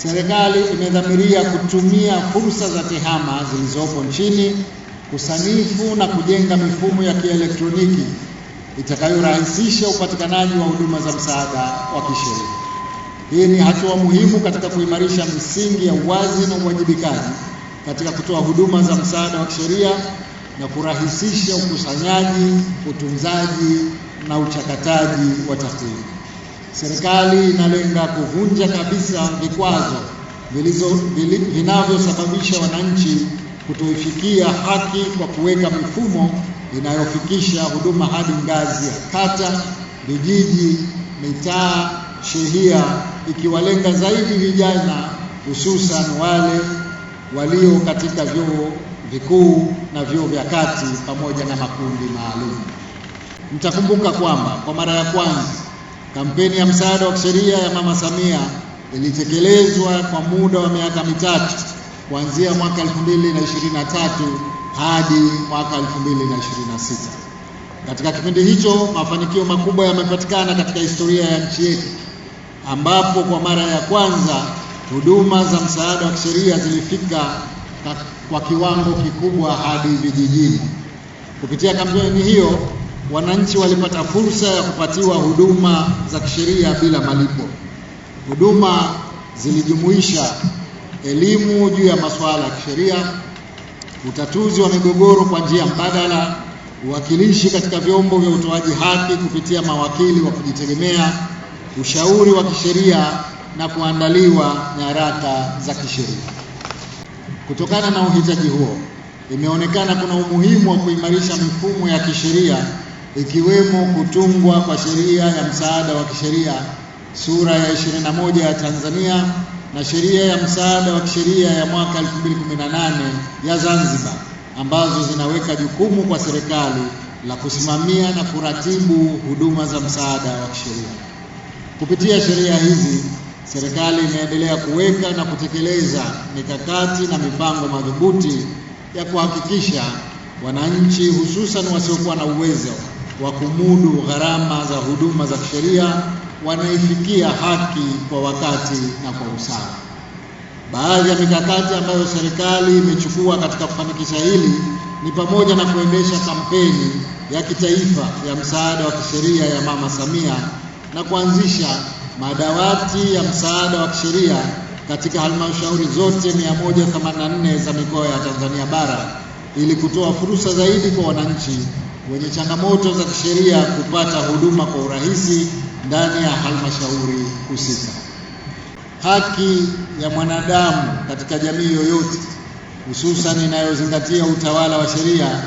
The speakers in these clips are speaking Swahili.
serikali imedhamiria kutumia fursa za tehama zilizopo nchini kusanifu na kujenga mifumo ya kielektroniki itakayorahisisha upatikanaji wa huduma za msaada wa kisheria. Hii ni hatua muhimu katika kuimarisha misingi ya uwazi na uwajibikaji katika kutoa huduma za msaada wa kisheria na kurahisisha ukusanyaji, utunzaji na uchakataji wa takwimu. Serikali inalenga kuvunja kabisa vikwazo vinavyosababisha wananchi kutoifikia haki kwa kuweka mifumo inayofikisha huduma hadi ngazi ya kata, vijiji, mitaa, shehia, ikiwalenga zaidi vijana, hususan wale walio katika vyuo vikuu na vyuo vya kati pamoja na makundi maalum. Mtakumbuka kwamba kwa mara ya kwanza kampeni ya msaada wa kisheria ya Mama Samia ilitekelezwa kwa muda wa miaka mitatu kuanzia mwaka 2023 hadi mwaka 2026. Katika kipindi hicho mafanikio makubwa yamepatikana katika historia ya nchi yetu, ambapo kwa mara ya kwanza huduma za msaada wa kisheria zilifika kwa kiwango kikubwa hadi vijijini. Kupitia kampeni hiyo, wananchi walipata fursa ya kupatiwa huduma za kisheria bila malipo. Huduma zilijumuisha elimu juu ya masuala ya kisheria, utatuzi wa migogoro kwa njia mbadala, uwakilishi katika vyombo vya utoaji haki kupitia mawakili wa kujitegemea, ushauri wa kisheria na kuandaliwa nyaraka za kisheria. Kutokana na uhitaji huo, imeonekana kuna umuhimu wa kuimarisha mifumo ya kisheria ikiwemo kutungwa kwa sheria ya msaada wa kisheria sura ya 21 ya Tanzania na sheria ya msaada wa kisheria ya mwaka 2018 ya Zanzibar, ambazo zinaweka jukumu kwa serikali la kusimamia na kuratibu huduma za msaada wa kisheria. Kupitia sheria hizi, serikali imeendelea kuweka na kutekeleza mikakati na mipango madhubuti ya kuhakikisha wananchi, hususan wasiokuwa na uwezo wa kumudu gharama za huduma za kisheria, wanaifikia haki kwa wakati na kwa usawa. Baadhi ya mikakati ambayo serikali imechukua katika kufanikisha hili ni pamoja na kuendesha kampeni ya kitaifa ya msaada wa kisheria ya Mama Samia na kuanzisha madawati ya msaada wa kisheria katika halmashauri zote 184 za mikoa ya Tanzania bara ili kutoa fursa zaidi kwa wananchi wenye changamoto za kisheria kupata huduma kwa urahisi ndani ya halmashauri husika. Haki ya mwanadamu katika jamii yoyote, hususan inayozingatia utawala wa sheria,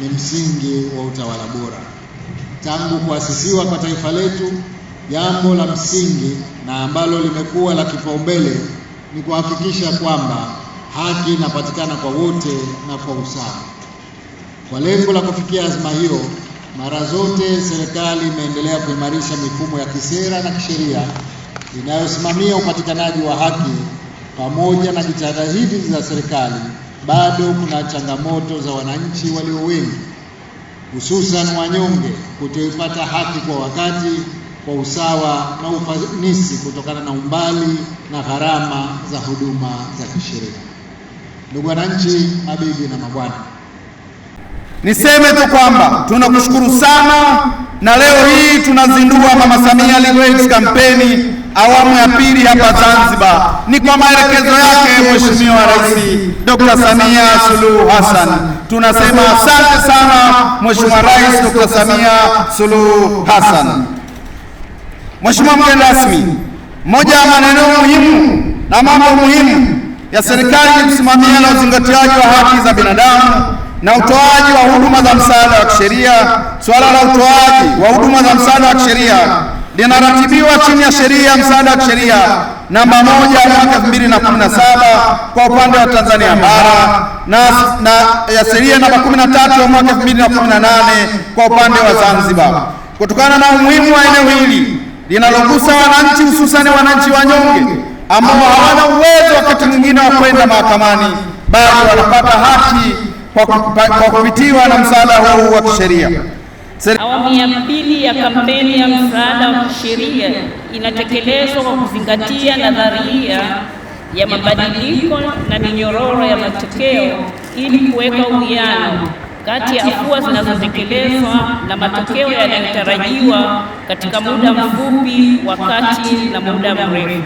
ni msingi wa utawala bora. Tangu kuasisiwa kwa taifa letu, jambo la msingi na ambalo limekuwa la kipaumbele ni kuhakikisha kwamba haki inapatikana kwa wote na kwa usawa. Kwa lengo la kufikia azma hiyo, mara zote serikali imeendelea kuimarisha mifumo ya kisera na kisheria inayosimamia upatikanaji wa haki. Pamoja na jitihada hizi za serikali, bado kuna changamoto za wananchi walio wengi, hususan wanyonge, kutoipata haki kwa wakati, kwa usawa na ufanisi kutokana na umbali na gharama za huduma za kisheria. Ndugu wananchi, mabibi na mabwana, niseme tu kwamba tunakushukuru sana, na leo hii tunazindua Mama Samia Legal Aid kampeni awamu ya pili hapa Zanzibar. Ni kwa maelekezo yake Mheshimiwa Rais Dr. Samia Suluhu Hassan. Tunasema asante sana Mheshimiwa Rais Dr. Samia Suluhu Hassan. Mheshimiwa mgeni rasmi, moja ya maneno muhimu na mambo muhimu ya serikali ni kusimamia na uzingatiaji wa haki za binadamu na utoaji wa huduma za msaada wa kisheria. Swala la utoaji wa huduma za msaada wa kisheria linaratibiwa chini ya sheria ya msaada wa kisheria namba 1 ya mwaka 2017 kwa upande wa Tanzania bara na ya sheria namba 13 ya mwaka 2018 kwa upande wa Zanzibar. Kutokana na umuhimu wa eneo hili linalogusa wananchi, hususani wananchi wanyonge ambao hawana uwezo wakati mwingine wa kwenda mahakamani, bali wanapata haki kwa kupitiwa na msaada huu wa kisheria. Awamu ya pili ya kampeni ya msaada wa kisheria inatekelezwa kwa kuzingatia nadharia ya mabadiliko na minyororo ya matokeo ili kuweka uwiano kati ya afua zinazotekelezwa na matokeo yanayotarajiwa katika muda mfupi, wa kati na muda mrefu.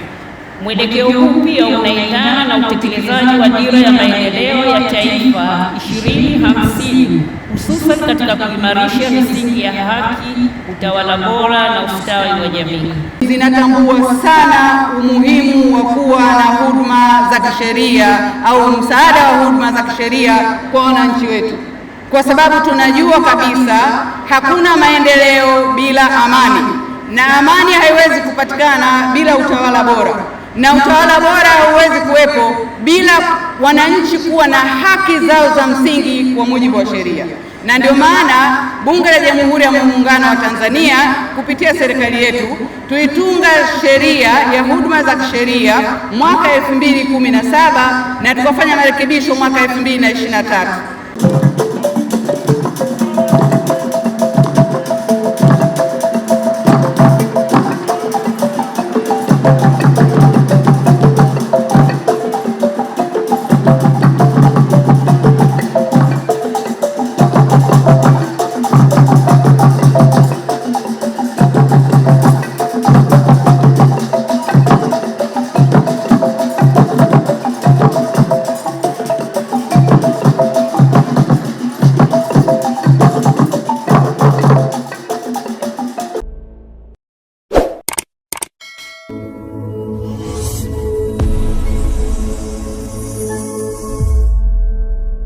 Mwelekeo huu pia unaendana na utekelezaji wa Dira ya Maendeleo ya Taifa 2050 hususan katika kuimarisha misingi ya haki, utawala bora na ustawi wa jamii. Zinatambua sana umuhimu wa kuwa na huduma za kisheria au msaada wa huduma za kisheria kwa wananchi wetu, kwa sababu tunajua kabisa hakuna maendeleo bila amani, na amani haiwezi kupatikana bila utawala bora, na utawala bora hauwezi kuwepo bila wananchi kuwa na haki zao za msingi kwa mujibu wa sheria. Na ndio maana Bunge la Jamhuri ya Muungano wa Tanzania kupitia serikali yetu tulitunga sheria ya huduma za kisheria mwaka 2017 na tukafanya marekebisho mwaka 2023.